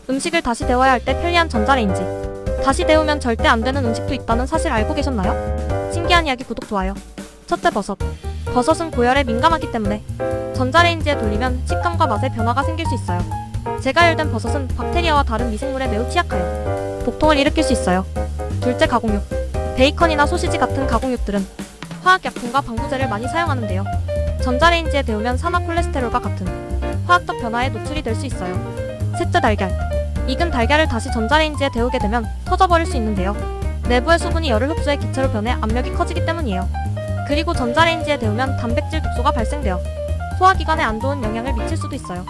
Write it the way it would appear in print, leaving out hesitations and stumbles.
음식을 다시 데워야 할 때 편리한 전자레인지. 다시 데우면 절대 안 되는 음식도 있다는 사실 알고 계셨나요? 신기한 이야기 구독 좋아요. 첫째, 버섯. 버섯은 고열에 민감하기 때문에 전자레인지에 돌리면 식감과 맛에 변화가 생길 수 있어요. 재가열된 버섯은 박테리아와 다른 미생물에 매우 취약하여 복통을 일으킬 수 있어요. 둘째, 가공육. 베이컨이나 소시지 같은 가공육들은 화학약품과 방부제를 많이 사용하는데요. 전자레인지에 데우면 산화 콜레스테롤과 같은 화학적 변화에 노출이 될 수 있어요. 셋째, 달걀. 익은 달걀을 다시 전자레인지에 데우게 되면 터져버릴 수 있는데요. 내부의 수분이 열을 흡수해 기체로 변해 압력이 커지기 때문이에요. 그리고 전자레인지에 데우면 단백질 독소가 발생되어 소화기관에 안 좋은 영향을 미칠 수도 있어요.